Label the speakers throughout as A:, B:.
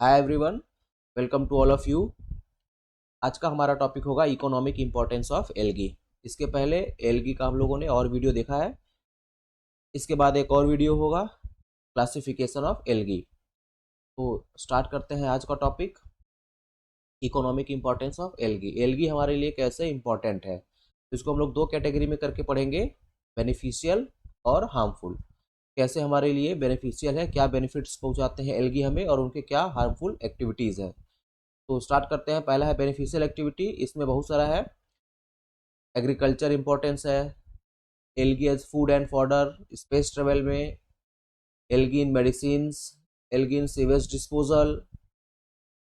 A: Hi everyone, welcome to all of you. आज का हमारा टॉपिक होगा इकोनॉमिक इम्पोर्टेंस ऑफ एल्गी। इसके पहले एल्गी का हम लोगों ने और वीडियो देखा है। इसके बाद एक और वीडियो होगा क्लासिफिकेशन ऑफ एल्गी। तो स्टार्ट करते हैं आज का topic, economic importance of algae. Algae हमारे लिए कैसे इंपॉर्टेंट है, इसको हम लोग दो कैटेगरी में करके पढ़ेंगे, बेनिफिशियल और हार्मफुल। कैसे हमारे लिए बेनिफिशियल है, क्या बेनिफिट्स पहुंचाते हैं एल्गी हमें, और उनके क्या हार्मफुल एक्टिविटीज़ हैं। तो स्टार्ट करते हैं। पहला है बेनिफिशियल एक्टिविटी, इसमें बहुत सारा है। एग्रीकल्चर इंपॉर्टेंस है, algae as food and fodder, space travel में, algae in medicines, algae in sewage disposal,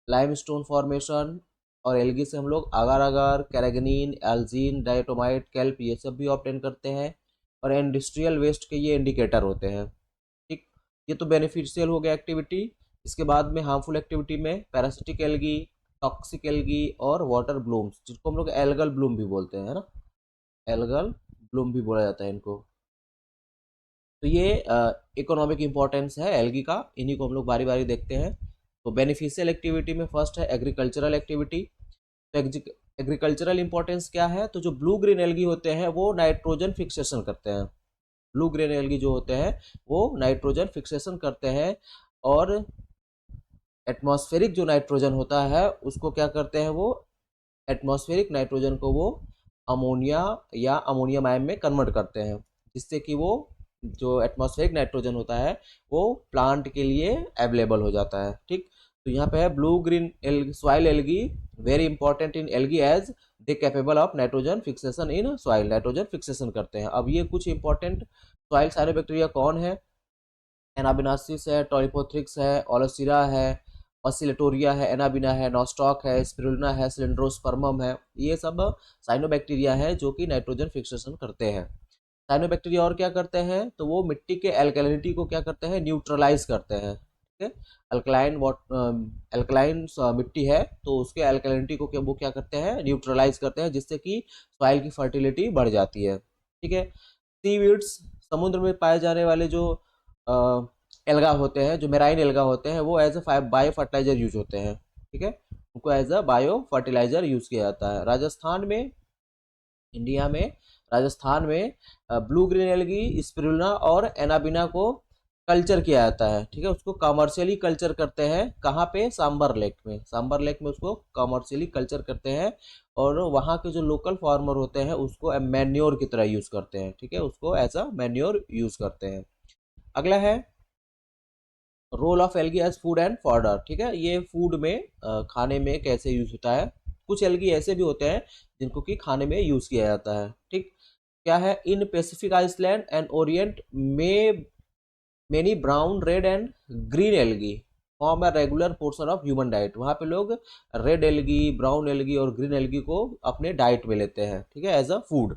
A: limestone formation, और एल्गी से हम लोग agar agar, carrageenan, algin, diatomite, kelp ये सब भी ऑब्टेन करते हैं। और इंडस्ट्रियल वेस्ट के ये इंडिकेटर होते हैं। ठीक, ये तो बेनिफिशियल हो गया एक्टिविटी। इसके बाद में हार्मफुल एक्टिविटी में पैरासिटिक एल्गी, टॉक्सिक एल्गी और वाटर ब्लूम्स, जिसको हम लोग एल्गल ब्लूम भी बोलते हैं, है ना, एल्गल ब्लूम भी बोला जाता है इनको। तो ये इकोनॉमिक इम्पोर्टेंस है एल्गी का, इन्हीं को हम लोग बारी बारी देखते हैं। तो बेनिफिशियल एक्टिविटी में फर्स्ट है एग्रीकल्चरल एक्टिविटी। तो एग्रीकल्चरल इंपॉर्टेंस क्या है, तो जो ब्लू ग्रीन एल्गी होते हैं वो नाइट्रोजन फिक्सेशन करते हैं। ब्लू ग्रीन एल्गी जो होते हैं वो नाइट्रोजन फिक्सेशन करते हैं, और एटमॉस्फेरिक जो नाइट्रोजन होता है उसको क्या करते हैं, वो एटमॉस्फेरिक नाइट्रोजन को वो अमोनिया या अमोनियम आयन में कन्वर्ट करते हैं, जिससे कि वो जो एटमॉस्फेरिक नाइट्रोजन होता है वो प्लांट के लिए अवेलेबल हो जाता है। ठीक, तो यहाँ पे है blue green soil algae, very important in algae as they capable of nitrogen fixation in soil, nitrogen fixation करते हैं। अब ये कुछ इंपॉर्टेंट सॉइल साइनोबैक्टीरिया कौन है, एनाबिनासिस है, टोलिपोथ्रिक्स है, ओलोसिरा है, ऑसिलेटोरिया है, एनाबिना है, नॉस्टॉक है, स्पिरुलिना है, सिलिंड्रोस्पर्मम है। ये सब साइनोबैक्टीरिया है जो कि नाइट्रोजन फिक्सेशन करते हैं। साइनोबैक्टीरिया और क्या करते हैं, तो वो मिट्टी के अल्कलिनिटी को क्या करते हैं, न्यूट्रलाइज करते हैं। ठीक है, अल्कलाइन मिट्टी है तो उसके अल्कलिनिटी को क्या वो क्या करते हैं, न्यूट्रलाइज करते हैं, जिससे कि सॉइल की फर्टिलिटी बढ़ जाती है। ठीक है, सीवीड्स, समुद्र में पाए जाने वाले जो एल्गा होते हैं, जो मेराइन एल्गा होते हैं, वो as a bio fertilizer use होते हैं। ठीक है, उनको as a bio fertilizer use किया जाता है। राजस्थान में, इंडिया में, राजस्थान में ब्लू ग्रीन एल्गी, स्पिरुलिना और एनाबिना को कल्चर किया जाता है। ठीक है, उसको कमर्शियली कल्चर करते हैं। कहाँ पे, सांबर लेक में, सांबर लेक में उसको कमर्शियली कल्चर करते हैं, और वहाँ के जो लोकल फार्मर होते हैं उसको मैन्योर की तरह यूज करते हैं। ठीक है, उसको एज अ मैन्योर यूज करते हैं। अगला है role of algae as food and fodder. ठीक है, ये फूड में खाने में कैसे यूज होता है। कुछ एल्गी ऐसे भी होते हैं जिनको कि खाने में यूज किया जाता है। ठीक, क्या है, in Pacific island and orient में many brown, red and green algae form a regular portion of human diet. वहाँ पे लोग रेड एल्गी, ब्राउन एल्गी और ग्रीन एल्गी को अपने डाइट में लेते हैं। ठीक है, एज अ फूड।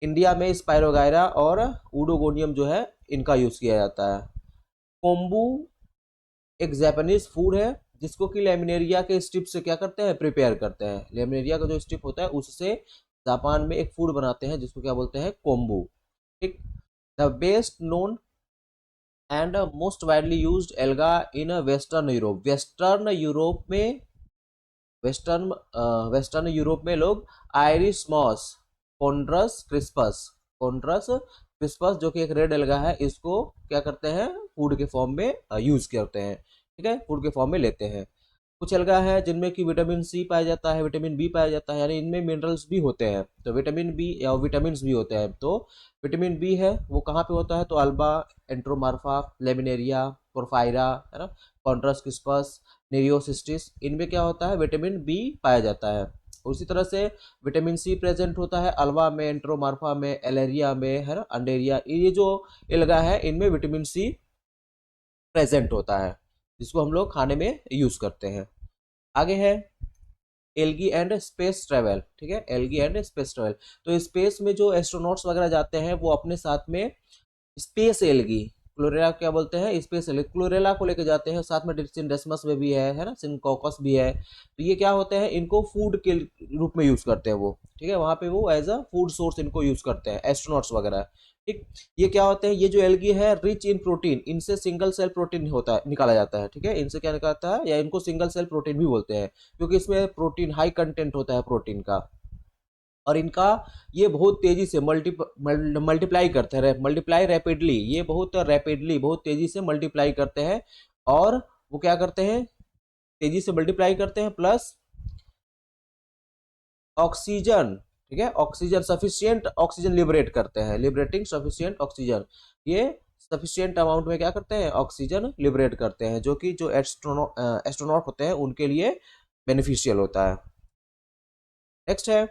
A: इंडिया में स्पायरोगायरा और उडोगोनियम जो है इनका यूज किया जाता है। कोम्बू एक जापानीज फूड है, जिसको कि लेमिनेरिया के स्ट्रिप से क्या करते हैं, प्रिपेयर करते हैं। लेमिनेरिया का जो स्ट्रिप होता है उससे जापान में एक फूड बनाते हैं जिसको क्या बोलते हैं, कोम्बू। ठीक, the best known and most widely used alga in western Europe. Western western Europe में लोग आयरिश मॉस, कॉन्ड्रस क्रिस्पस, कॉन्ड्रस क्रिस्पस जो कि एक रेड एल्गा है, इसको क्या करते हैं, फूड के फॉर्म में यूज करते हैं। ठीक है, फूड के फॉर्म में लेते हैं। कुछ एल्गा है जिनमें कि विटामिन सी पाया जाता है, विटामिन बी पाया जाता है, यानी इनमें मिनरल्स भी होते हैं। तो विटामिन बी या विटामिन भी होते हैं। तो विटामिन बी है वो कहाँ पे होता है, तो अल्बा, एंट्रोमार्फा, लेमिनेरिया, पोरफायरा, है ना, कॉन्ट्रस क्रिस्पस, नेरियोसिस्टिस, इनमें क्या होता है, विटामिन बी पाया जाता है। उसी तरह से विटामिन सी प्रेजेंट होता है अल्वा में, एंट्रोमार्फा में, एलेरिया में, है ना, अंडेरिया, ये जो एल्गा है इनमें विटामिन सी प्रेजेंट होता है, जिसको हम लोग खाने में यूज करते हैं। आगे है एल्गी एंड स्पेस ट्रेवल। ठीक है, एल्गी एंड स्पेस ट्रेवल, तो स्पेस में जो एस्ट्रोनॉट्स वगैरह जाते हैं वो अपने साथ में स्पेस एल्गी, क्लोरेला क्या बोलते हैं, स्पेस एल्गी, क्लोरेला को लेके जाते हैं। साथ में सिंडेस्मस में भी है ना, सिनकॉकस भी है। तो ये क्या होते हैं, इनको फूड के रूप में यूज करते हैं वो। ठीक है, वहाँ पे वो एज अ फूड सोर्स इनको यूज करते हैं एस्ट्रोनॉट्स वगैरह। ठीक, ये क्या होते हैं, ये जो एल्गी है रिच इन प्रोटीन, इनसे सिंगल सेल प्रोटीन होता है, निकाला जाता है। ठीक है, इनसे क्या निकलता है, या इनको सिंगल सेल प्रोटीन भी बोलते हैं, क्योंकि इसमें प्रोटीन हाई कंटेंट होता है प्रोटीन का। और इनका ये बहुत तेजी से मल्टीप्लाई करते हैं, मल्टीप्लाई रैपिडली, ये बहुत रैपिडली, बहुत तेजी से मल्टीप्लाई करते हैं। और वो क्या करते हैं, तेजी से मल्टीप्लाई करते हैं, प्लस ऑक्सीजन, ठीक है, ऑक्सीजन सफिशियंट ऑक्सीजन लिबरेट करते हैं, लिबरेटिंग सफिशियंट ऑक्सीजन, ये सफिशियंट अमाउंट में क्या करते हैं, ऑक्सीजन लिबरेट करते हैं, जो कि जो एस्ट्रोनॉट होते हैं उनके लिए बेनिफिशियल होता है। नेक्स्ट है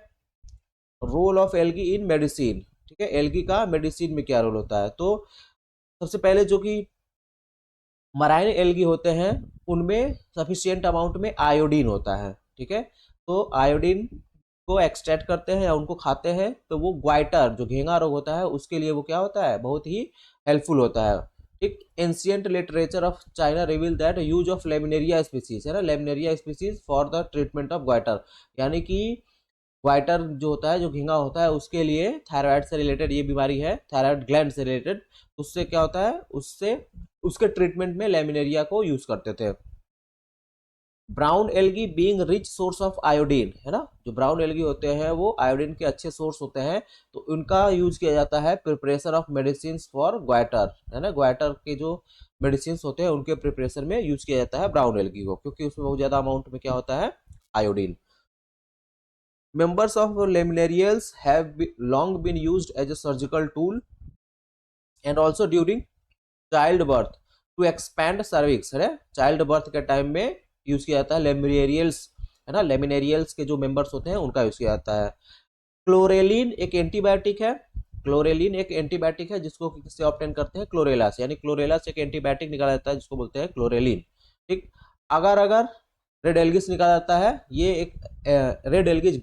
A: role of algae in medicine. ठीक है, एल्गी का मेडिसिन में क्या रोल होता है, तो सबसे पहले जो कि मराइन एल्गी होते हैं उनमें सफिशियंट अमाउंट में आयोडीन होता है। ठीक है, तो आयोडीन को एक्सट्रैक्ट करते हैं या उनको खाते हैं तो वो ग्वाइटर, जो घेंगा रोग होता है उसके लिए वो क्या होता है, बहुत ही हेल्पफुल होता है। ठीक, ancient literature of China reveal that use of laminaria species, है ना, laminaria species for the treatment of goitre, यानी कि ग्वाइटर जो होता है, जो घिंगा होता है, उसके लिए थायराइड से रिलेटेड ये बीमारी है, थायराइड ग्लैंड से रिलेटेड, उससे क्या होता है, उससे उसके ट्रीटमेंट में लेमिनेरिया को यूज करते थे। Brown algae being rich source of iodine, है ना, जो ब्राउन एल्गी होते हैं वो आयोडीन के अच्छे सोर्स होते हैं, तो उनका यूज किया जाता है preparation of medicine for goitre, है ना, ग्वाइटर के जो मेडिसिन होते हैं उनके प्रिपरेशन में यूज किया जाता है ब्राउन एल्गी को, क्योंकि उसमें बहुत ज्यादा अमाउंट में क्या होता है, iodine. Members of laminarials have long been used as a surgical tool and also during childbirth to expand cervix, है, चाइल्ड बर्थ के टाइम में यूज किया जाता है लेमिनेरियल्स, है ना, लेमिनेरियल्स के जो मेंबर्स होते हैं उनका यूज किया जाता है। क्लोरेलिन एक एंटीबायोटिक है, क्लोरेलिन एक एंटीबायोटिक है जिसको किससे ऑब्टेन करते हैं, क्लोरेला से, यानी क्लोरेला से एक एंटीबायोटिक निकाला जाता है जिसको बोलते हैं क्लोरेलिन। ठीक, अगर अगर रेड एल्गिस निकाला जाता है, ये एक रेड एल्गिस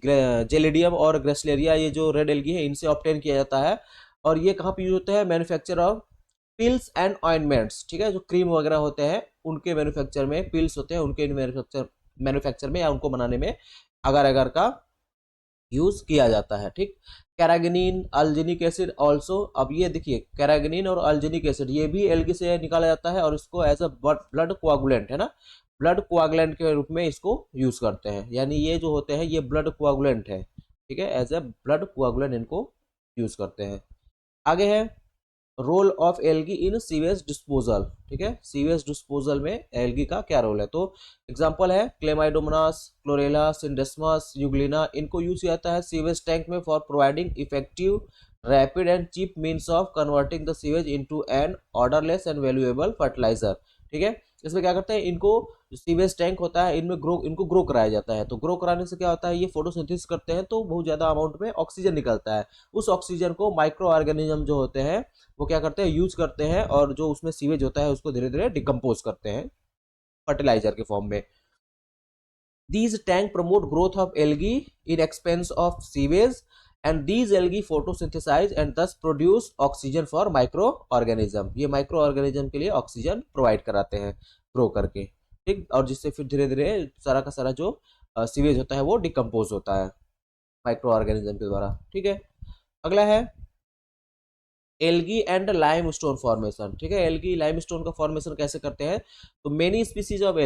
A: जेलिडियम और ग्रेसलेरिया, ये जो रेड एल्गी है इनसे ऑब्टेन किया जाता है। और ये कहाँ पे यूज होता है, manufacture of pills and ointments, ठीक है, जो क्रीम वगैरह होते हैं उनके मैन्युफैक्चर में, पिल्स होते हैं उनके मैन्युफैक्चर में या उनको बनाने में अगर अगर का यूज किया जाता है। ठीक, कैरागिनिन, अल्जीनिक एसिड ऑल्सो, अब ये देखिए कैरागिनिन और अल्जीनिक एसिड ये भी एल्गी से निकाला जाता है और इसको एज अ ब्लड कोआगुलेंट, है ना, ब्लड कोआगुलेंट के रूप में इसको यूज करते हैं, यानी ये जो होते हैं ये ब्लड कोआगुलेंट है। ठीक है, एज ए ब्लड कोआगुलेंट इनको यूज करते हैं। आगे है role of algae in sewage disposal. ठीक है, सीवेज डिस्पोजल में एल्गी का क्या रोल है, तो एग्जांपल है क्लेमाइडोमोनास, क्लोरेला, सिंडेस्मस, यूग्लिना, इनको यूज किया जाता है सीवेज टैंक में for providing effective rapid and cheap means of converting the sewage into an odourless and valuable fertilizer. ठीक है, इसमें क्या करते हैं, इनको जो सीवेज टैंक होता है इनको ग्रो कराया जाता है, तो ग्रो कराने से क्या होता है, ये फोटोसिंथेसिस करते हैं तो बहुत ज्यादा अमाउंट में ऑक्सीजन निकलता है, उस ऑक्सीजन को माइक्रो ऑर्गेनिज्म जो होते हैं वो क्या करते हैं, यूज करते हैं, और जो उसमें सीवेज होता है उसको धीरे धीरे डिकम्पोज करते हैं फर्टिलाइजर के फॉर्म में। These tank promote growth of algae in expense of sewage, and these algae photosynthesize and thus produce oxygen for microorganism। ये microorganism के लिए ऑक्सीजन प्रोवाइड कराते हैं ग्रो करके। ठीक, और जिससे फिर धीरे धीरे सारा का सारा जो सीवेज होता है वो डिकम्पोज होता है माइक्रो ऑर्गेनिज्म के द्वारा। ठीक है, अगला है एल्गी एंड लाइमस्टोन फॉर्मेशन। ठीक है, एल्गी लाइमस्टोन का फॉर्मेशन कैसे करते हैं, तो many species of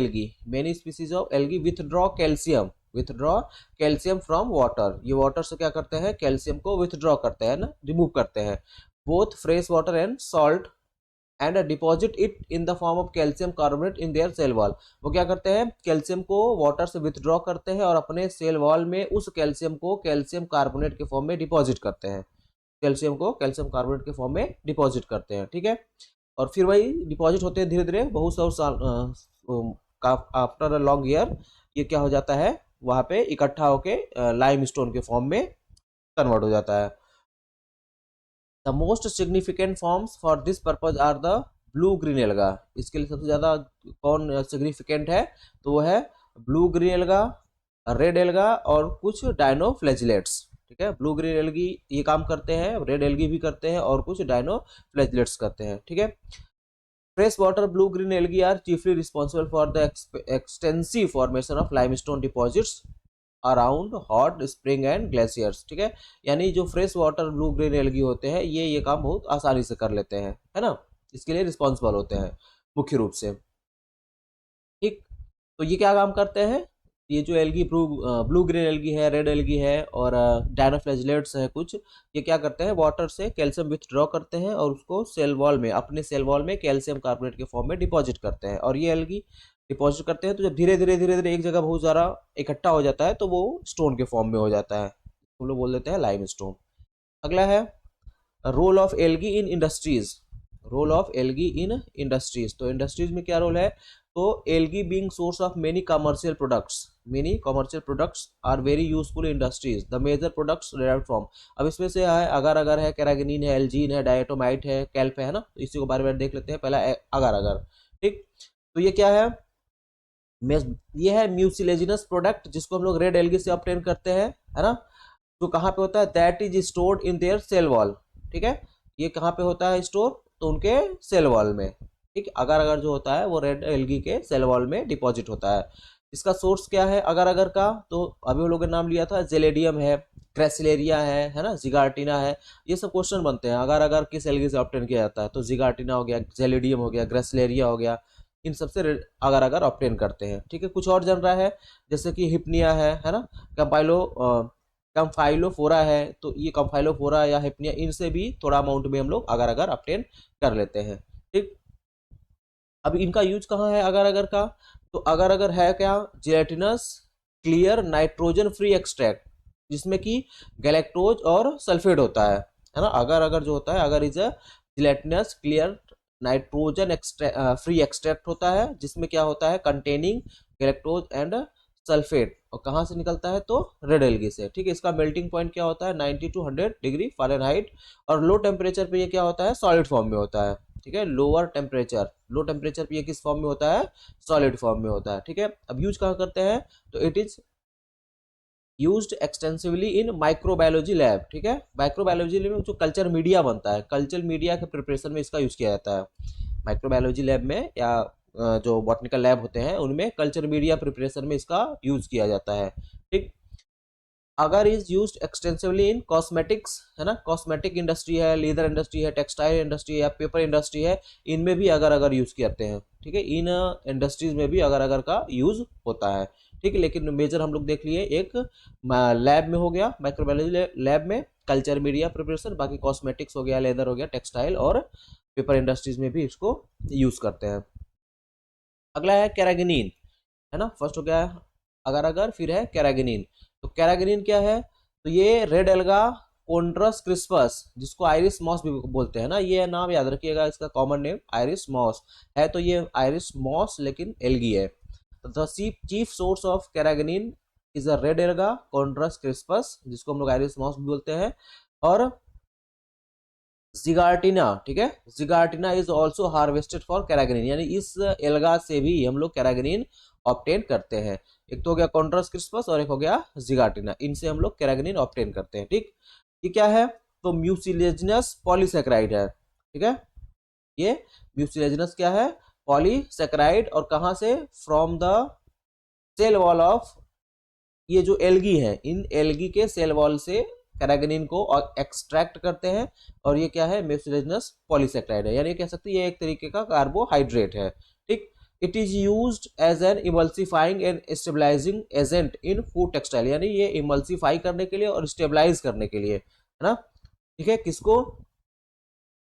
A: algae withdraw calcium from water, ये वाटर से क्या करते हैं, कैल्शियम को विथड्रॉ करते हैं ना, रिमूव करते हैं, both fresh water and salt, and deposit it in the form of calcium carbonate in their cell wall. वो क्या करते हैं, कैल्शियम को वाटर से विथड्रॉ करते हैं और अपने सेल वॉल में उस कैल्शियम को कैल्शियम कार्बोनेट के फॉर्म में डिपॉजिट करते हैं, कैल्शियम को कैल्शियम कार्बोनेट के फॉर्म में डिपॉजिट करते हैं। ठीक है, और फिर वही डिपॉजिट होते हैं धीरे धीरे बहुत साल आफ्टर अ लॉन्ग ईयर, ये क्या हो जाता है, वहां पे इकट्ठा होके लाइम स्टोन के फॉर्म में कन्वर्ट हो जाता है। The most significant forms for this purpose are the blue green alga. इसके लिए सबसे ज्यादा कौन सिग्निफिकेंट है, तो वो है blue green alga, red alga और कुछ डायनोफ्लैजिलेट्स। ठीक है, ब्लू ग्रीन एल्गी ये काम करते हैं, रेड एल्गी भी करते हैं और कुछ डायनोफ्लैजिलेट्स करते हैं। ठीक है, fresh water blue green algae are chiefly responsible for the extensive formation of limestone deposits around hot spring and glaciers, ठीक है। यानी जो fresh water blue green algae होते हैं ये काम बहुत आसानी से कर लेते हैं, है ना, इसके लिए रिस्पॉन्सिबल होते हैं मुख्य रूप से, ठीक। तो ये क्या काम करते हैं, ये जो एल्गी ब्लू ग्रीन एल्गी है, रेड एल्गी है और डायनोफ्लैजिलेट्स है कुछ, ये क्या करते हैं, वाटर से कैल्शियम विथड्रॉ करते हैं और उसको सेल वॉल में, अपने सेल वॉल में कैल्शियम कार्बोनेट के फॉर्म में डिपॉजिट करते हैं। और ये एल्गी डिपॉजिट करते हैं तो जब धीरे धीरे धीरे धीरे एक जगह बहुत ज़्यादा इकट्ठा हो जाता है तो वो स्टोन के फॉर्म में हो जाता है, हम लोग बोल देते हैं लाइम स्टोन। अगला है role of algae in industries, role of algae in industries. तो इंडस्ट्रीज में क्या रोल है, तो algae being source of many commercial products, many commercial products are very useful industries, the major products derived from. अब इसमें से है अगर अगर है, कैरागिनीन है, एल्जीन है, डायटोमाइट है, कैल्प है ना, तो इसी को बारे में देख लेते हैं। पहला अगर अगर, ठीक। तो ये क्या है, ये है म्यूसिलेजिनस प्रोडक्ट जिसको हम लोग रेड एल्गी से ऑब्टेन करते हैं, है ना। जो कहाँ पे होता है, that is stored in their cell wall, ठीक है। ये कहाँ पे होता है स्टोर, तो उनके सेल वॉल में, ठीक। अगर अगर जो होता है वो रेड एल्गी के सेल वॉल में डिपॉजिट होता है। इसका सोर्स क्या है अगर अगर का, तो अभी हम लोगों ने नाम लिया था, जेलेडियम है, क्रेसिलेरिया है ना, जिगार्टिना है। ये सब क्वेश्चन बनते हैं अगर अगर किस एल्गी से ऑब्टेन किया जाता है, तो जिगार्टिना हो गया, जेलेडियम हो गया, ग्रेसिलेरिया हो गया, इन सबसे अगर अगर ऑब्टेन करते हैं, ठीक है। कुछ और जन रहा है जैसे कि हिप्निया है ना, कम्फाइलोफोरा है, तो ये कम्फाइलोफोरा या हिप्निया, इनसे भी थोड़ा अमाउंट में हम लोग अगर अगर ऑब्टेन कर लेते हैं, ठीक। अब इनका यूज कहाँ है अगर अगर का, तो अगर अगर है क्या, gelatinous clear nitrogen free extract, जिसमें कि गैलेक्टोज और सल्फेट होता है ना। अगर अगर जो होता है, अगर is a gelatinous clear nitrogen free extract होता है, जिसमें क्या होता है, कंटेनिंग गैलेक्टोज एंड सल्फेट, और कहाँ से निकलता है, तो रेड एल्गी से, ठीक है। इसका मेल्टिंग पॉइंट क्या होता है, 90 to 100 डिग्री फ़ारेनहाइट, और लो टेम्परेचर पे ये क्या होता है, सॉलिड फॉर्म में होता है, ठीक है। लो टेम्परेचर पे ये किस फॉर्म में होता है, सॉलिड फॉर्म में होता है, ठीक है। अब यूज कहाँ करते हैं, तो it is used extensively in microbiology lab, ठीक है। माइक्रोबायोलॉजी में जो कल्चर मीडिया बनता है, कल्चर मीडिया के प्रिपरेशन में इसका यूज किया जाता है, माइक्रोबायोलॉजी लैब में या जो बॉटनिकल लैब होते हैं उनमें कल्चर मीडिया प्रिपरेशन में इसका यूज किया जाता है, ठीक। अगर is used extensively in cosmetics, है ना, कॉस्मेटिक इंडस्ट्री है, लेदर इंडस्ट्री है, टेक्सटाइल इंडस्ट्री है, या पेपर इंडस्ट्री है, इनमें भी अगर अगर यूज करते हैं, ठीक है। इन इंडस्ट्रीज में भी अगर अगर का यूज होता है, ठीक है। लेकिन मेजर हम लोग देख लिए, एक लैब में हो गया, माइक्रोबायोलॉजी लैब में कल्चर मीडिया प्रिपरेशन, बाकी कॉस्मेटिक्स हो गया, लेदर हो गया, टेक्सटाइल और पेपर इंडस्ट्रीज में भी इसको यूज करते हैं। अगला है कैरागिनीन, है ना, फर्स्ट हो गया अगर अगर, फिर है कैरागिनीन। तो कैरागिनीन क्या है, तो ये रेड एल्गा कॉन्ड्रस क्रिस्पस, जिसको आयरिस मॉस भी बोलते हैं ना, ये नाम याद रखिएगा, इसका कॉमन नेम आयरिस मॉस है, तो ये आयरिस मॉस लेकिन एल्गी है। तो the chief source of carrageenan is a red alga Chondrus crispus, जिसको हम लोग आयरिस मॉस भी बोलते हैं, और जिगार्टिना, ठीक है। जिगार्टिना इज ऑल्सो हार्वेस्टेड फॉर कैरागिनीन, यानी इस एल्गा से भी हम लोग कैरागिनीन ऑब्टेन करते हैं। एक तो हो गया कॉन्ड्रस क्रिस्पस और एक हो गया जिगार्टिना, इनसे हम लोग कैरागिनीन ऑब्टेन करते हैं, ठीक। ये क्या है, तो म्यूसिलेजिनस पॉलीसेक्राइड है, ठीक है। ये म्यूसिलेजिनस क्या है, पॉलीसेक्राइड, और कहाँ से, from the cell wall of, ये जो एल्गी है, इन एल्गी के सेल वॉल से कैरागिनीन को एक्सट्रैक्ट करते हैं, और ये क्या है, म्यूसिलेजिनस पॉलीसेक्राइड है, यानी कह सकते हैं ये एक तरीके का कार्बोहाइड्रेट है, ठीक। It is used as an emulsifying and stabilizing agent in food textile, यानी ये इमल्सिफाई करने के लिए और स्टेबलाइज करने के लिए, है ना, ठीक है। किसको,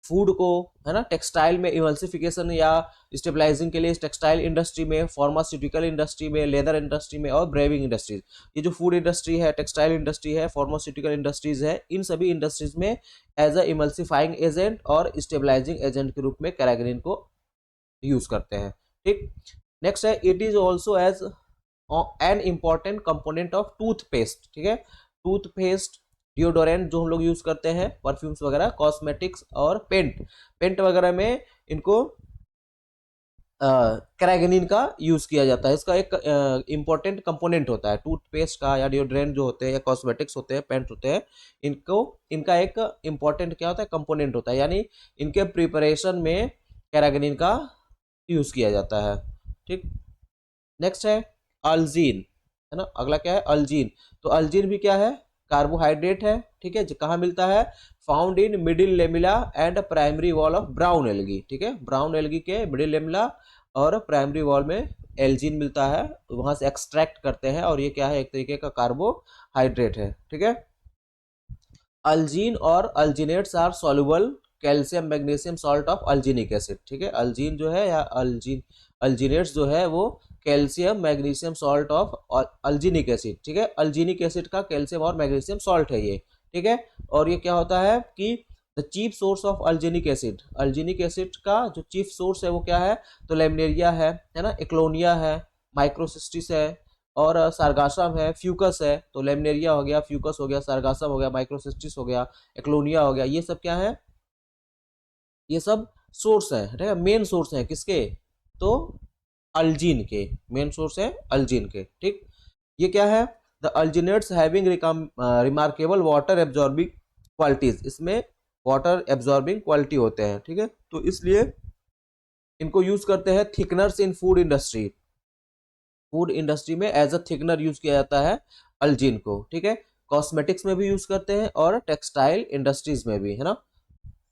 A: फूड को, है ना, टेक्सटाइल में इमल्सिफिकेशन या स्टेबलाइजिंग के लिए टेक्सटाइल इंडस्ट्री में, फार्मास्यूटिकल इंडस्ट्री में, लेदर इंडस्ट्री में और ब्रेविंग इंडस्ट्रीज। ये जो फूड इंडस्ट्री है, टेक्सटाइल इंडस्ट्री है, फार्मास्यूटिकल इंडस्ट्रीज है, इन सभी इंडस्ट्रीज में एज अ इमल्सिफाइंग एजेंट और स्टेबलाइजिंग एजेंट के रूप में कैरागिनीन को यूज करते हैं, ठीक। नेक्स्ट है, it is also as an important component of toothpaste, ठीक है। टूथपेस्ट, डिओडोरेंट जो हम लोग यूज करते हैं, परफ्यूम्स वगैरह, कॉस्मेटिक्स और पेंट वगैरह में इनको कैरागिनीन का यूज किया जाता है। इसका एक इम्पॉर्टेंट कंपोनेंट होता है टूथपेस्ट का, या डिओड्रेंट जो होते हैं, या कॉस्मेटिक्स होते हैं, पेंट होते हैं, इनको, इनका एक इम्पॉर्टेंट क्या होता है, कंपोनेंट होता है, यानी इनके प्रिपरेशन में कैरागिनीन का यूज किया जाता है, ठीक। नेक्स्ट है अल्जीन, है ना। अगला क्या है, अल्जीन। तो अल्जीन भी क्या है, कार्बोहाइड्रेट है, ठीक है। कहाँ मिलता है, found in middle lamella and primary wall of brown algae, ठीक है। ब्राउन एल्गी के मिडिल लेमिला और प्राइमरी वॉल में एल्जीन मिलता है, वहां से एक्सट्रैक्ट करते हैं, और ये क्या है, एक तरीके का कार्बोहाइड्रेट है, ठीक है। अल्जीन और alginates are soluble calcium magnesium salt of alginic acid, ठीक है। अल्जीन जो है या अल्जीनेट्स जो है वो calcium magnesium salt of alginic acid, ठीक है। अल्जीनिक एसिड का कैल्शियम और मैग्नीशियम सॉल्ट है ये, ठीक है। और ये क्या होता है कि the chief source of alginic acid का जो चीफ सोर्स है वो क्या है, तो लेमिनेरिया है ना, एक्लोनिया है, माइक्रोसिस्टिस है, और सारगासम है, फ्यूकस है। तो लेमिनेरिया हो गया, फ्यूकस हो गया, सारगासम हो गया, माइक्रोसिस्टिस हो गया, एक्लोनिया हो गया, ये सब क्या है, ये सब सोर्स है, ठीक है। मेन सोर्स है किसके, तो अल्जीन के, मेन सोर्स है अल्जीन के, ठीक। ये क्या है, the alginates having remarkable water absorbing qualities, इसमें वाटर एब्जॉर्बिंग क्वालिटी होते हैं, ठीक है। तो इसलिए इनको यूज करते हैं थिकनर्स इन फूड इंडस्ट्री में एज अ थिकनर यूज किया जाता है अल्जीन को, ठीक है। कॉस्मेटिक्स में भी यूज करते हैं और टेक्सटाइल इंडस्ट्रीज में भी, है ना,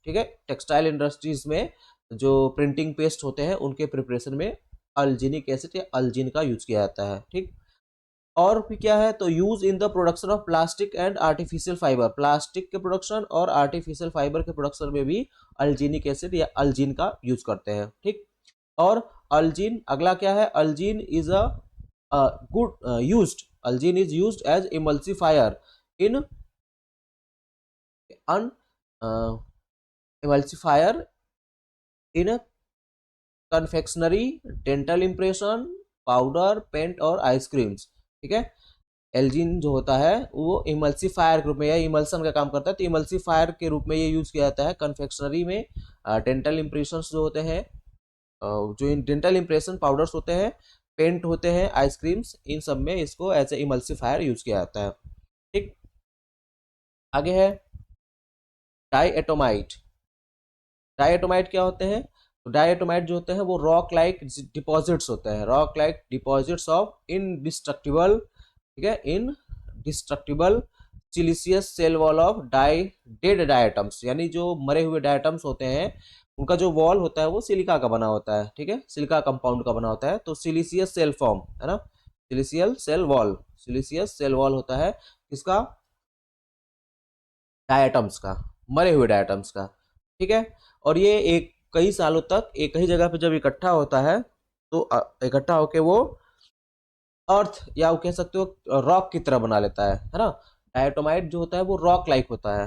A: ठीक है। टेक्सटाइल इंडस्ट्रीज में जो प्रिंटिंग पेस्ट होते हैं उनके प्रिपरेशन में अल्जीनिक एसिड या अल्जीन का यूज किया जाता है, ठीक। और भी क्या है, तो use in the production of plastic and artificial fibre, plastic के प्रोडक्शन और आर्टिफिशियल फाइबर के प्रोडक्शन में भी अल्जीनिक एसिड या अल्जीन का यूज करते हैं, ठीक। और अल्जीन, अगला क्या है, algin is a good used, algin is used as emulsifier in un emulsifier in confectionery, dental impression, powder, paint और आइसक्रीम्स, ठीक है। एल्जीन जो होता है वो इमल्सिफायर के रूप में या इमल्सन का काम करता है, तो इमल्सिफायर के रूप में ये यूज किया जाता है कन्फेक्शनरी में, डेंटल इम्प्रेशन जो होते हैं, जो डेंटल इम्प्रेशन पाउडर्स होते हैं, पेंट होते हैं, आइसक्रीम्स, इन सब में इसको एज ए इमल्सिफायर यूज किया जाता है, ठीक। आगे है डाईएटोमाइट। डाईएटोमाइट क्या होते हैं, तो डाईएटोमाइट जो होते हैं वो रॉक लाइक डिपॉजिट्स होते हैं, rock like deposits of indestructible, ठीक है, indestructible siliceous cell wall of dead diatoms, यानी जो मरे हुए डायटम्स होते हैं उनका जो वॉल होता है वो सिलिका का बना होता है, ठीक है, सिलिका कंपाउंड का बना होता है। तो सिलिशियस सेल फॉर्म है ना, सिलिशियस सेल वॉल होता है किसका, डायटम्स का, मरे हुए डायटम्स का, ठीक है। और ये एक कई सालों तक एक ही जगह पे जब इकट्ठा होता है तो इकट्ठा होके वो अर्थ या वो कह सकते हो रॉक की तरह बना लेता है ना। डायटोमाइट जो होता है वो रॉक लाइक होता है,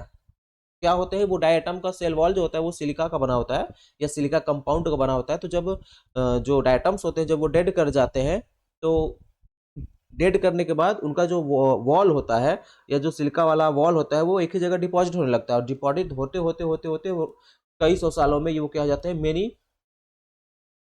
A: क्या होते हैं वो, डायटम का सेल वॉल जो होता है वो सिलिका का बना होता है या सिलिका कंपाउंड का बना होता है। तो जब जो डायटम्स होते हैं जब वो डेड कर जाते हैं, तो डेड करने के बाद उनका जो वॉल होता है या जो सिलिका वाला वॉल होता है वो एक ही जगह डिपॉजिट होने लगता है, और डिपॉजिट होते होते होते होते वो कई सौ सालों में ये वो क्या हो जाते हैं, मेनी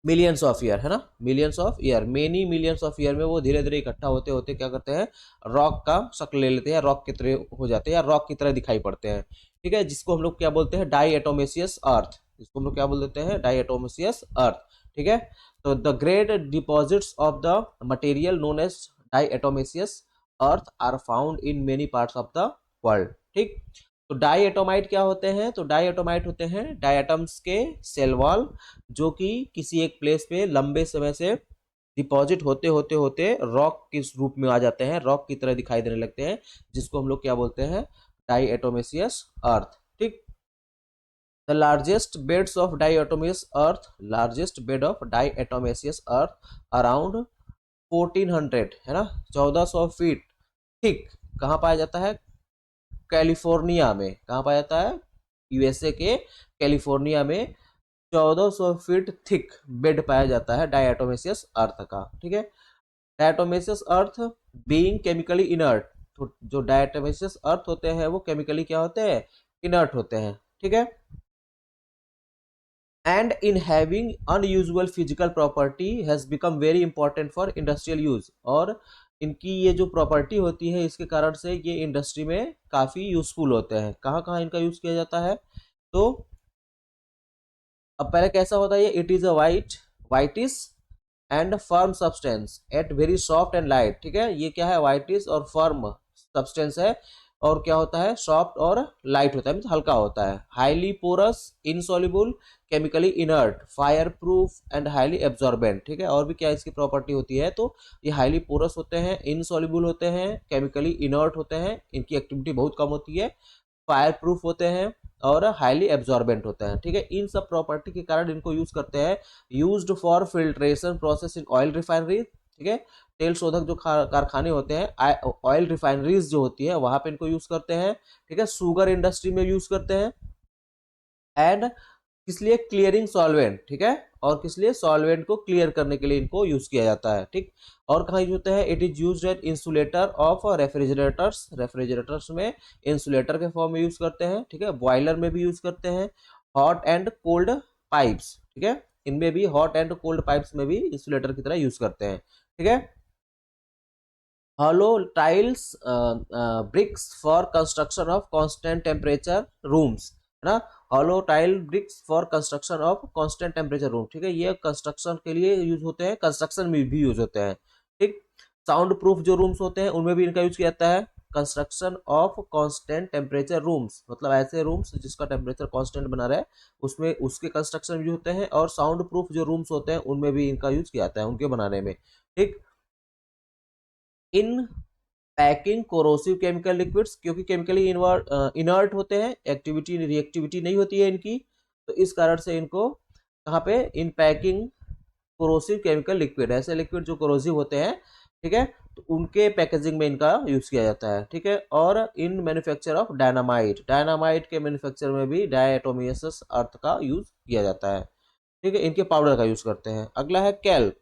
A: मिलियंस ऑफ ईयर, है ना, millions of year, many millions of year में वो धीरे धीरे इकट्ठा होते होते क्या करते हैं, रॉक का शक्ल ले लेते हैं, रॉक की तरह हो जाते हैं या रॉक की तरह दिखाई पड़ते हैं, ठीक है। जिसको हम लोग क्या बोलते हैं, डाईएटोमेसियस अर्थ, जिसको हम लोग क्या बोल देते हैं, डाईएटोमेसियस अर्थ, ठीक है। तो the great deposits of the material known as diatomaceous earth are found in many parts of the world, ठीक। तो डाईएटोमाइट क्या होते हैं, तो डाईएटोमाइट होते हैं डायटम्स के सेल वॉल जो कि किसी एक प्लेस पे लंबे समय से डिपॉजिट होते होते होते रॉक के रूप में आ जाते हैं, रॉक की तरह दिखाई देने लगते हैं, जिसको हम लोग क्या बोलते हैं, डाईएटोमेसियस अर्थ, ठीक। The largest bed of diatomaceous earth around 1400, है ना, 1400 फीट, ठीक। कहाँ पाया जाता है, कैलिफोर्निया में, कहाँ पाया जाता है, यूएसए के कैलिफोर्निया में 1400 फीट थिक बेड पाया जाता है डायटोमेसियस अर्थ का, ठीक है। Diatomaceous earth being chemically inert, तो जो डायटोमेसियस अर्थ होते हैं वो केमिकली क्या होते हैं, इनर्ट होते हैं, ठीक है। And in having unusual physical property has become very important for industrial use, और इनकी ये जो प्रॉपर्टी होती है इसके कारण से ये इंडस्ट्री में काफ़ी यूजफुल होते हैं। कहाँ कहाँ इनका यूज़ किया जाता है, तो अब पहले कैसा होता है ये, it is a whitish and firm substance at very soft and light, ठीक है। ये क्या है, वाइटिश और फर्म सब्सटेंस है, और क्या होता है, सॉफ्ट और लाइट होता है, मीन्स हल्का होता है। Highly porous, insoluble, chemically inert, fire proof and highly absorbent, ठीक है। और भी क्या इसकी प्रॉपर्टी होती है, तो ये हाईली पोरस होते हैं, इनसॉल्युबल होते हैं, केमिकली इनर्ट होते हैं, इनकी एक्टिविटी बहुत कम होती है, फायर प्रूफ होते हैं और हाईली एब्जॉर्बेंट होते हैं, ठीक है। इन सब प्रॉपर्टी के कारण इनको यूज करते हैं। Used for filtration process in oil refinery, ठीक है। तेल शोधक जो कारखाने होते हैं, ऑयल रिफाइनरीज जो होती है वहां पे इनको यूज करते हैं, ठीक है। शुगर इंडस्ट्री में यूज करते हैं। एंड किस लिए, क्लियरिंग सॉल्वेंट, ठीक है। और किस लिए, सॉल्वेंट को क्लियर करने के लिए इनको यूज किया जाता है, ठीक। और कहाँ यूज होता है, it is used eight insulator of refrigerators, refrigerators में इंसुलेटर के फॉर्म में यूज करते हैं, ठीक है। बॉयलर में भी यूज करते हैं। हॉट एंड कोल्ड पाइप्स, ठीक है, इनमें भी हॉट एंड कोल्ड पाइप्स में भी इंसुलेटर की तरह यूज करते हैं, ठीक है। hollow tiles bricks for construction of constant temperature rooms, है ना। hollow tile bricks for construction of constant temperature room, ठीक है। ये कंस्ट्रक्शन के लिए यूज होते हैं, कंस्ट्रक्शन में भी यूज होते हैं, ठीक। साउंड प्रूफ जो रूम्स होते हैं उनमें भी इनका यूज किया जाता है। Construction of constant temperature rooms, मतलब ऐसे रूम्स जिसका टेम्परेचर कांस्टेंट बना रहे, उसमें उसके कंस्ट्रक्शन भी होते हैं। और साउंड प्रूफ जो रूम्स होते हैं उनमें भी इनका यूज किया जाता है, उनके बनाने में, ठीक। इन पैकिंग कोरोसिव केमिकल लिक्विड्स, क्योंकि केमिकली इनर्ट होते हैं, एक्टिविटी रिएक्टिविटी नहीं होती है इनकी, तो इस कारण से इनको कहाँ पे, इन पैकिंग कोरोसिव केमिकल लिक्विड, ऐसे लिक्विड जो कोरोसिव होते हैं, ठीक है, तो उनके पैकेजिंग में इनका यूज किया जाता है, ठीक है। और इन मैन्युफैक्चर ऑफ डायनामाइट, डायनामाइट के मैन्युफैक्चर में भी डायटोमियस अर्थ का यूज किया जाता है, ठीक है। इनके पाउडर का यूज करते हैं। अगला है कैल्प।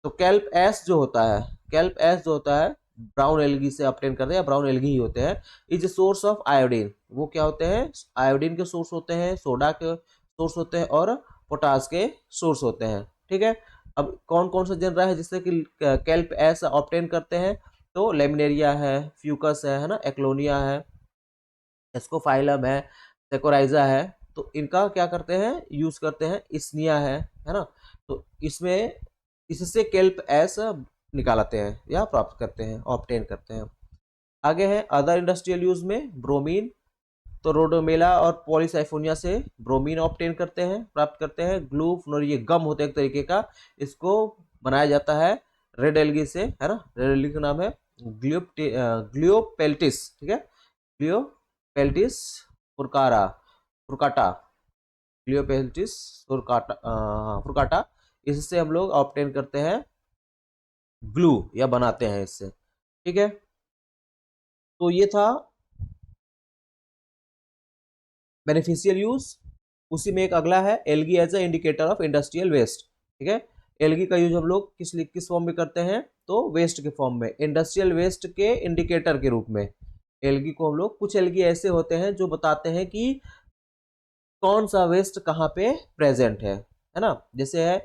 A: तो कैल्प एस जो होता है, कैल्प एस जो होता है ब्राउन एल्गी से ऑब्टेन करते हैं, ब्राउन एल्गी ही होते हैं। इज सोर्स ऑफ आयोडीन, वो क्या होते हैं, आयोडीन के सोर्स होते हैं, सोडा के सोर्स होते हैं और पोटास के सोर्स होते हैं, ठीक है। अब कौन कौन सा जन रहा है जिससे कि कैल्प एस ऑब्टेन करते हैं, तो लेमिनेरिया है, फ्यूकस है ना, एक्लोनिया है, एस्कोफाइलम है, सेकोराइजा है। तो इनका क्या करते हैं, यूज करते हैं। इसनिया है ना। तो इसमें इससे केल्प एस निकालते हैं या प्राप्त करते हैं, ऑब्टेन करते हैं। आगे है अदर इंडस्ट्रियल यूज में ब्रोमीन, तो रोडोमेला और पॉलीसाइफोनिया से ब्रोमीन ऑब्टेन करते हैं, प्राप्त करते हैं। ग्लूफनोर, ये गम होता है एक तरीके का, इसको बनाया जाता है रेड एल्गी से, है ना। रेड एल्गी का नाम है ग्लियोपेल्टिस, ठीक है, ग्लियोपेल्टिस फुरकारा, फुरकाटा, ग्लियोपेल्टिस फुरकाटा, फुरकाटा। इससे हम लोग ऑब्टेन करते हैं ग्लू, या बनाते हैं इससे, ठीक है। तो ये था बेनिफिशियल यूज। उसी में एक अगला है algae as a indicator of industrial waste, ठीक है। एल्गी का यूज हम लोग किस फॉर्म में करते हैं, तो वेस्ट के फॉर्म में, इंडस्ट्रियल वेस्ट के इंडिकेटर के रूप में। एल्गी को हम लोग, कुछ एल्गी ऐसे होते हैं जो बताते हैं कि कौन सा वेस्ट कहाँ पे प्रेजेंट है ना। जैसे है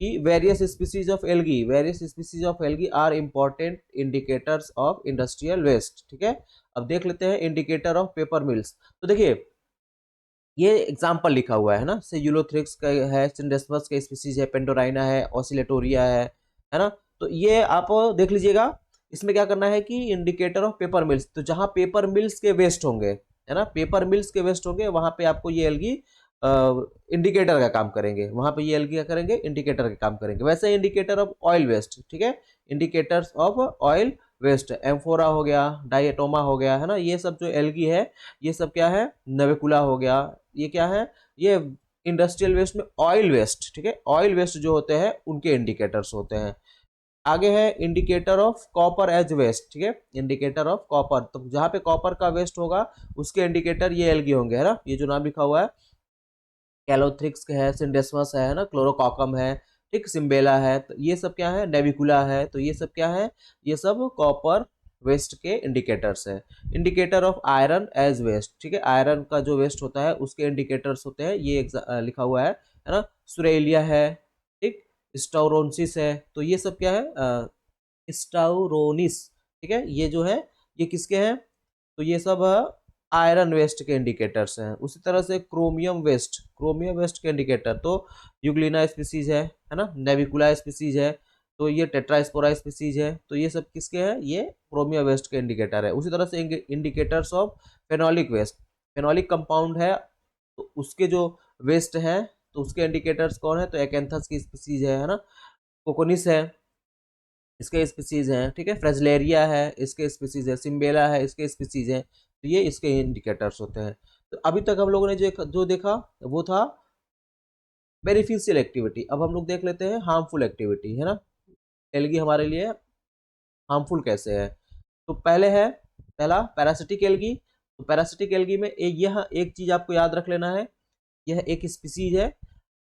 A: कि various species of algae, various species of algae are important indicators of industrial waste, ठीक है। अब देख लेते हैं इंडिकेटर ऑफ पेपर मिल्स। तो देखिए ये एग्जाम्पल लिखा हुआ है ना, से यूलोथ्रिक्स का है, सिंडेस्मस का स्पीसीज है, पेंडोराइना है, ऑसिलेटोरिया है ना। तो ये आप देख लीजिएगा। इसमें क्या करना है कि इंडिकेटर ऑफ पेपर मिल्स, तो जहां पेपर मिल्स के वेस्ट होंगे, है ना, पेपर मिल्स के वेस्ट होंगे, वहां पे आपको ये एल्गी इंडिकेटर का काम करेंगे, वहां पे ये एल्गी क्या करेंगे, इंडिकेटर का काम करेंगे। वैसे इंडिकेटर ऑफ ऑयल वेस्ट, ठीक है, indicators of oil waste, amphora हो गया, डायटोमा हो गया, है ना। ये सब जो एल्गी है, ये सब क्या है, नवेकुला हो गया, ये क्या है, ये इंडस्ट्रियल वेस्ट में ऑयल वेस्ट, ठीक है, ऑयल वेस्ट जो होते हैं उनके इंडिकेटर्स होते हैं। आगे है indicator of copper as waste, ठीक है, इंडिकेटर ऑफ कॉपर, तो जहां पे कॉपर का वेस्ट होगा उसके इंडिकेटर ये एल्गी होंगे, है ना। ये जो नाम लिखा हुआ है, कैलोथ्रिक्स है, सिंडेस्मस है ना, क्लोरोकॉकम है, ठीक, सिम्बेला है, तो ये सब क्या है, नेविकुला है, तो ये सब क्या है, ये सब कॉपर वेस्ट के इंडिकेटर्स है। Indicator of iron as waste, ठीक है, आयरन का जो वेस्ट होता है उसके इंडिकेटर्स होते हैं, ये लिखा हुआ है ना, सुरेलिया है, ठीक, स्टाउरोनसिस है, तो ये सब क्या है, स्टाउरोनिस, ठीक है, ये जो है ये किसके हैं, तो ये सब आयरन वेस्ट के इंडिकेटर्स हैं। उसी तरह से क्रोमियम वेस्ट के इंडिकेटर तो यूग्लिना स्पीसीज है ना, नेविकुला स्पीसीज है, तो ये टेट्रास्पोरा स्पीसीज है, तो ये सब किसके हैं, ये क्रोमियम वेस्ट के इंडिकेटर है। उसी तरह से indicators of phenolic waste, phenolic compound है तो उसके जो वेस्ट है तो उसके इंडिकेटर्स कौन है, तो एकेंथस की स्पीसीज है ना, कोकोनिस है इसके स्पीसीज हैं, ठीक है, फ्रेजलेरिया है इसके स्पीसीज है, सिम्बेला है इसके स्पीसीज हैं, तो ये इसके इंडिकेटर्स होते हैं। तो अभी तक हम लोगों ने जो देखा वो था बेनिफिशियल एक्टिविटी। अब हम लोग देख लेते हैं हार्मफुल एक्टिविटी, है ना, एल्गी हमारे लिए हार्मफुल कैसे है। तो पहला पैरासिटिक एल्गी। तो पैरासिटिक एल्गी में यह एक चीज आपको याद रख लेना है, यह एक स्पीसीज है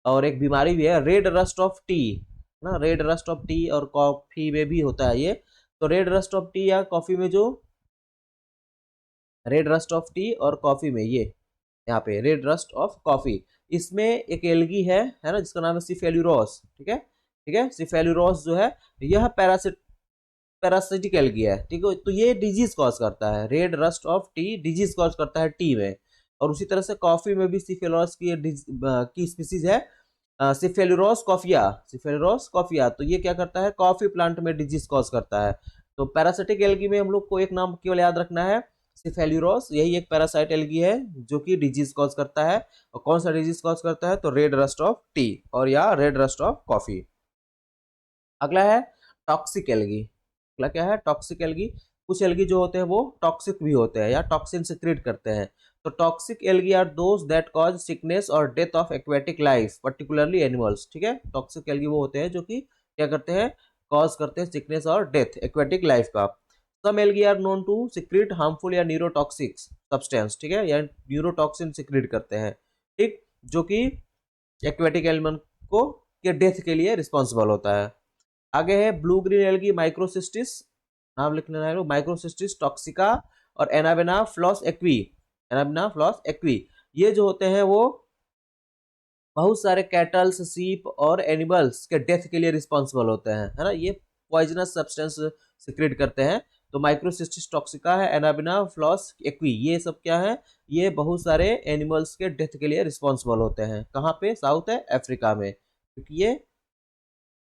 A: और एक बीमारी भी है, रेड रस्ट ऑफ टी ना, रेड रस्ट ऑफ टी और कॉफी में भी होता है ये। तो रेड रस्ट ऑफ टी या कॉफी में जो रेड रस्ट ऑफ टी और कॉफी में ये यहाँ पे रेड रस्ट ऑफ कॉफी, इसमें एक एल्गी है ना, जिसका नाम है सिफेल्यूरोस, ठीक है, सिफेल्यूरोस जो है यह पैरासिटिक एल्गी है, ठीक है। तो ये डिजीज कॉज करता है, red rust of T disease cause करता है टी में। और उसी तरह से कॉफी में भी सिफेल्यूरोस की स्पीसीज है सिफेलुरोस कॉफिया, तो ये क्या करता है, कॉफी प्लांट में डिजीज कॉज करता है। तो पैरासिटिक एल्गी में हम लोग को एक नाम केवल याद रखना है, सिफेल्यूरोस, यही एक पैरासाइट एल्गी है जो कि डिजीज कॉज करता है। और कौन सा डिजीज कॉज करता है, तो रेड रस्ट ऑफ टी और या रेड रस्ट ऑफ कॉफी। अगला है टॉक्सिक एल्गी। अगला क्या है, टॉक्सिक एल्गी। कुछ एल्गी जो होते हैं वो टॉक्सिक भी होते हैं या टॉक्सिन सिक्रीट करते हैं। तो toxic algae are those that cause sickness और death of aquatic life particularly animals, ठीक है। टॉक्सिक एल्गी वो होते हैं जो कि क्या करते हैं, कॉज करते हैं सिकनेस और डेथ एक्वेटिक लाइफ का। Some algae are known to secrete harmful या न्यूरोटॉक्सिक सब्सटेंस, ठीक है, या न्यूरोटॉक्सिन सिक्रीट करते हैं, ठीक, जो कि एक्वेटिक एनिमल को के डेथ के लिए रिस्पॉन्सिबल होता है। आगे है ब्लू ग्रीन एल्गी माइक्रोसिस्टिस, नाम लिख लेना है, माइक्रोसिस्टिस टॉक्सिका और एनाबेना फ्लॉस एक्वी, ये जो होते हैं वो बहुत सारे कैटल्स, सीप और एनिमल्स के डेथ के लिए रिस्पॉन्सिबल होते हैं, है ना, ये पॉइजनस सब्सटेंस सिक्रेट करते हैं। तो माइक्रोसिस्टिस टॉक्सिका है, एनाबिना फ्लॉस एक्वी, ये सब क्या है, ये बहुत सारे एनिमल्स के डेथ के लिए रिस्पॉन्सिबल होते हैं। कहाँ पे, साउथ है अफ्रीका में, क्योंकि ये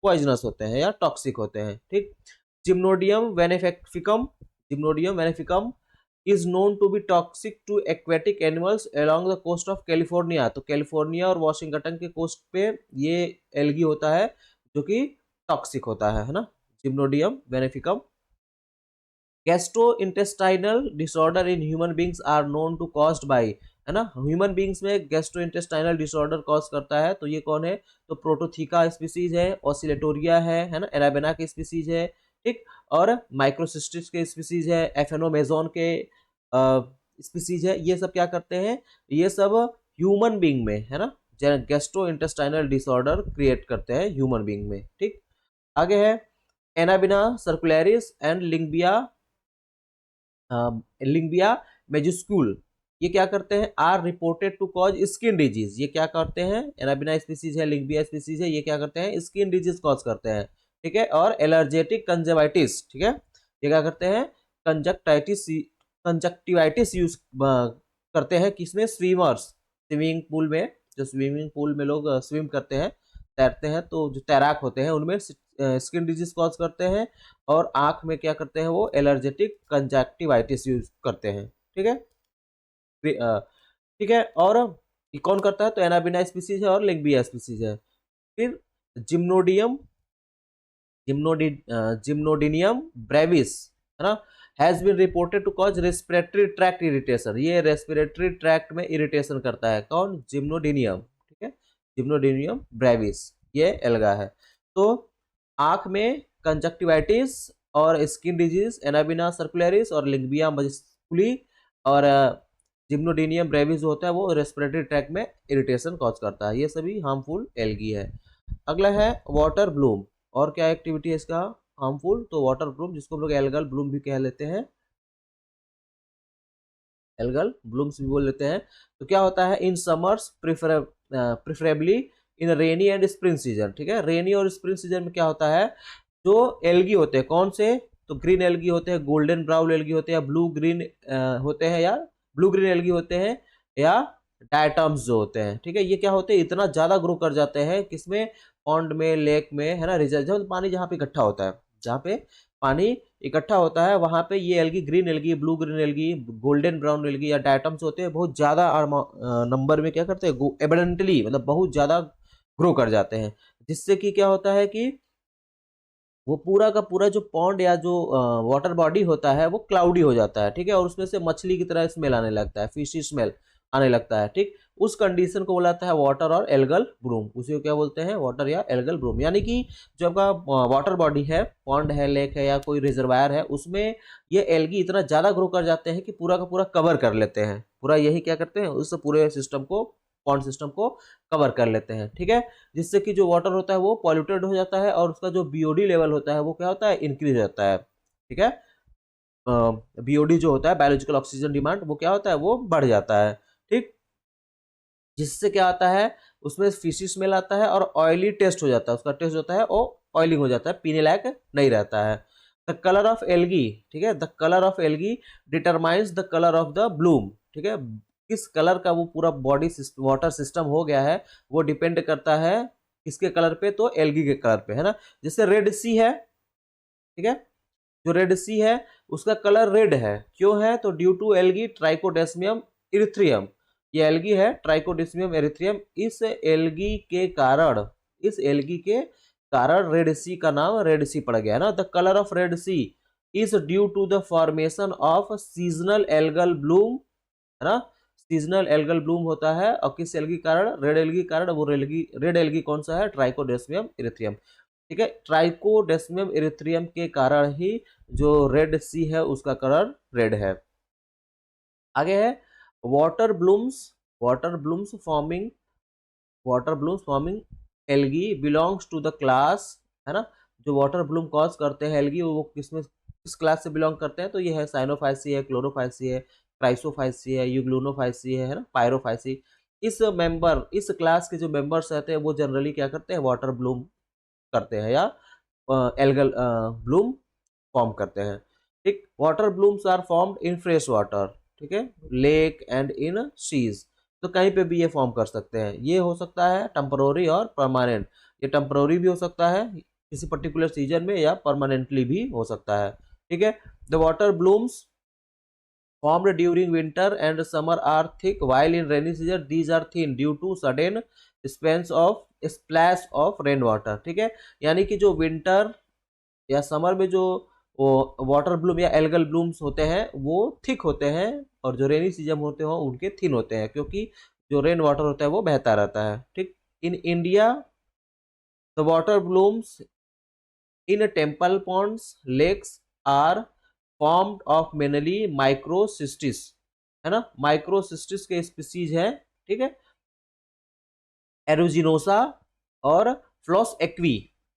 A: पॉइजनस होते हैं या टॉक्सिक होते हैं, ठीक। Gymnodinium veneficum is known to be toxic to aquatic animals along the coast of California. तो कैलिफोर्निया और वॉशिंगटन के कोस्ट पे ये एल्गी होता है जो कि टॉक्सिक होता है ना, Gymnodinium veneficum. Gastrointestinal disorder in human beings are known to caused by, है ना, ह्यूमन बींग्स में गैस्ट्रोइंटेस्टाइनल डिसऑर्डर कॉज करता है, तो ये कौन है, तो प्रोटोथीका स्पीसीज है, ऑसिलेटोरिया है ना, एराबेना की स्पीसीज है, ठीक, और माइक्रोसिस्टिस के स्पीसीज है, एफेनोमेजोन के स्पीसीज है। ये सब क्या करते हैं, ये सब ह्यूमन बींग में, है ना, गैस्ट्रोइंटेस्टाइनल डिसऑर्डर क्रिएट करते हैं ह्यूमन बींग में, ठीक। आगे है एनाबिना सर्कुलरिस एंड लिंबिया मेजुस्क्यूल, ये क्या करते हैं, are reported to cause skin disease. ये क्या करते हैं, एनाबिना स्पीसीज है, लिंबिया स्पीसीज है, ये क्या करते हैं, स्किन डिजीज कॉज करते हैं, ठीक है। और एलर्जेटिक कंजक्टिवाइटिस, ठीक है, ये क्या करते हैं, कंजक्टिवाइटिस यूज करते हैं किसमें, स्विमिंग पूल में, जो स्विमिंग पूल में लोग स्विम करते हैं, तैरते हैं, तो जो तैराक होते हैं उनमें स्किन डिजीज कॉज करते हैं। और आंख में क्या करते हैं, वो एलर्जेटिक कंजक्टिवाइटिस यूज करते हैं, ठीक है, ठीक है। और ये कौन करता है, तो एनाबिना स्पीसीज है और लिंबिया स्पीसीज है। फिर जिम्नोडियम जिम्नोडिनियम ब्रेविस, है ना, has been reported to cause respiratory tract irritation. ये रेस्पिरेटरी ट्रैक्ट में इरिटेशन करता है, कौन, जिम्नोडिनियम, ठीक है, जिम्नोडिनियम ब्रेविस, ये एल्गा है। तो आंख में कंजक्टिवाइटिस और स्किन डिजीज एनाबिना सर्कुलरिस और लिंबिया मजिस्कुली, और जिम्नोडिनियम ब्रेविस जो होता है वो रेस्पिरेटरी ट्रैक्ट में इरिटेशन कॉज करता है। ये सभी हार्मफुल एल्गी है। अगला है वाटर ब्लूम, और क्या एक्टिविटी है इसका हार्मफुल, तो वाटर ब्लूम, जिसको हम लोग एल्गल ब्लूम भी कह लेते हैं, एल्गल ब्लूम्स भी बोल लेते हैं। तो क्या होता है, in summers preferably in rainy and spring season, ठीक है, रेनी और स्प्रिंग सीजन में क्या होता है, जो एल्गी होते हैं, कौन से, तो ग्रीन एल्गी होते हैं, गोल्डन ब्राउन एल्गी होते हैं, ब्लू ग्रीन होते हैं, या ब्लू ग्रीन एल्गी होते हैं या डायटम्स जो होते हैं, ठीक है। ये क्या होते हैं, इतना ज्यादा ग्रो कर जाते हैं किसमें, पॉन्ड में, लेक में, है ना, रिजर्व, जब पानी जहाँ पे इकट्ठा होता है, जहाँ पे पानी इकट्ठा होता है वहां पे ये algae, green algae, blue green algae, golden brown algae या डायटम्स होते हैं, बहुत ज्यादा नंबर में क्या करते हैं, एबडेंटली, मतलब बहुत ज्यादा ग्रो कर जाते हैं, जिससे कि क्या होता है कि वो पूरा का पूरा जो पॉन्ड या जो वाटर बॉडी होता है वो क्लाउडी हो जाता है, ठीक है, और उसमें से मछली की तरह स्मेल आने लगता है, फिशी स्मेल आने लगता है, ठीक। उस कंडीशन को बोलाता है वाटर और एल्गल ब्रूम, उसी को क्या बोलते हैं, वाटर या एल्गल ब्रूम। यानी कि जो आपका वाटर बॉडी है, पॉन्ड है, लेक है या कोई रिजर्वायर है, उसमें ये एल्गी इतना ज्यादा ग्रो कर जाते हैं कि पूरा का पूरा कवर कर लेते हैं, पूरा यही क्या करते हैं, उस पूरे सिस्टम को, पॉन्ड सिस्टम को कवर कर लेते हैं, ठीक है। जिससे कि जो वाटर होता है वो पॉल्यूटेड हो जाता है और उसका जो बीओडी लेवल होता है वो क्या होता है, इंक्रीज हो जाता है, ठीक है। बीओडी जो होता है, बायोलॉजिकल ऑक्सीजन डिमांड, वो क्या होता है, वो बढ़ जाता है, ठीक। जिससे क्या आता है, उसमें फिशी स्मेल आता है और ऑयली टेस्ट हो जाता है, उसका टेस्ट होता है वो ऑयलिंग हो जाता है, पीने लायक नहीं रहता है। द कलर ऑफ एल्गी, ठीक है, the colour of algae determines the colour of the Bloom, ठीक है। किस कलर का वो पूरा बॉडी वाटर सिस्टम हो गया है वो डिपेंड करता है किसके कलर पे, तो एल्गी के कलर पे, है ना। जैसे रेड सी है, ठीक है, जो रेड सी है उसका कलर रेड है, क्यों है, तो ड्यू टू एल्गी ट्राइकोडेस्मियम इरिथ्रियम, ये एल्गी है ट्राइकोडेस्मियम एरिथ्रियम, इस एल्गी के कारण, इस एल्गी के कारण रेड सी का नाम रेड सी पड़ गया है ना। The colour of Red Sea is due to the formation of seasonal algal bloom, है ना, सीजनल एल्गल ब्लूम होता है, और किस एल्गी के कारण, रेड एल्गी के कारण, वो रेड एल्गी कौन सा है, ट्राइकोडेस्मियम इरिथ्रियम, ठीक है। ट्राइकोडेस्मियम इरिथ्रियम के कारण ही जो रेड सी है उसका कलर रेड है। आगे है water blooms, water blooms forming, water blooms forming algae belongs to the class, है ना, जो वाटर ब्लूम कॉज करते हैं एल्गी वो किसमें, किस क्लास से बिलोंग करते हैं, तो ये है साइनोफाइसी है, क्लोरोफाइसी है, क्राइसोफाइसी है, यूग्लूनोफाइसी है ना, पायरोफाइसी। इस मेंबर, इस क्लास के जो मेंबर्स रहते हैं वो जनरली क्या करते हैं, वाटर ब्लूम करते हैं या एल्गल ब्लूम फॉर्म करते हैं, ठीक। Water blooms are formed in fresh water, ठीक है, लेक एंड इन सीज, तो कहीं पे भी ये फॉर्म कर सकते हैं। ये हो सकता है टेम्पररी और परमानेंट, ये टेम्पररी भी हो सकता है किसी पर्टिकुलर सीजन में या परमानेंटली भी हो सकता है, ठीक है। The water blooms formed during winter and summer are thick, while in rainy season these are thin due to sudden splash of rain water, ठीक है। यानी कि जो विंटर या समर में जो वाटर ब्लूम या एल्गल ब्लूम्स होते हैं वो थिक होते हैं, और जो रेनी सीजन होते हैं उनके थिन होते हैं, क्योंकि जो रेन वाटर होता है वो बहता रहता है, ठीक। In India the water blooms in temple ponds lakes are formed of mainly microcystis, है ना, माइक्रोसिस्टिस के स्पीसीज है, ठीक है, एरोजिनोसा और फ्लॉस एक्वी,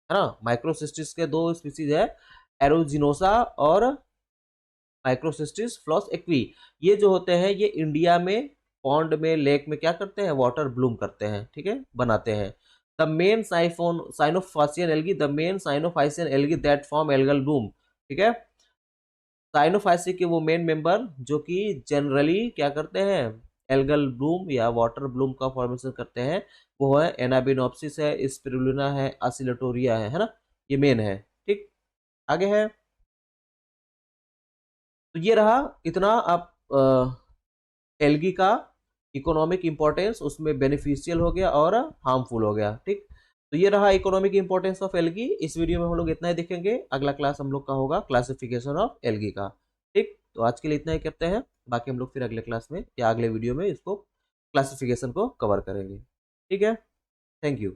A: है ना, माइक्रोसिस्टिस के दो स्पीसीज है, एरोजिनोसा और माइक्रोसिस्टिस फ्लॉस एक्वी। ये जो होते हैं ये इंडिया में पॉन्ड में, लेक में क्या करते हैं, वाटर ब्लूम करते हैं, ठीक है, बनाते हैं। The main cyanophycean algae, the main cyanophycean algae that form algal bloom, ठीक है। साइनोफाइसी के वो मेन मेंबर जो कि जनरली क्या करते हैं, एल्गल ब्लूम या वाटर ब्लूम का फॉर्मेशन करते हैं, वो है एनाबिनोप्सिस है, स्पिरुलिना है, आसिलेटोरिया है ना, ये मेन है, ठीक। आगे है, तो ये रहा इतना आप एल्गी का इकोनॉमिक इंपॉर्टेंस, उसमें बेनिफिशियल हो गया और हार्मफुल हो गया, ठीक। तो ये रहा इकोनॉमिक इंपॉर्टेंस ऑफ एल्गी। इस वीडियो में हम लोग इतना ही देखेंगे, अगला क्लास हम लोग का होगा क्लासिफिकेशन ऑफ एल्गी का, ठीक। तो आज के लिए इतना ही करते हैं, बाकी हम लोग फिर अगले क्लास में या अगले वीडियो में इसको क्लासिफिकेशन को कवर करेंगे, ठीक है। Thank you.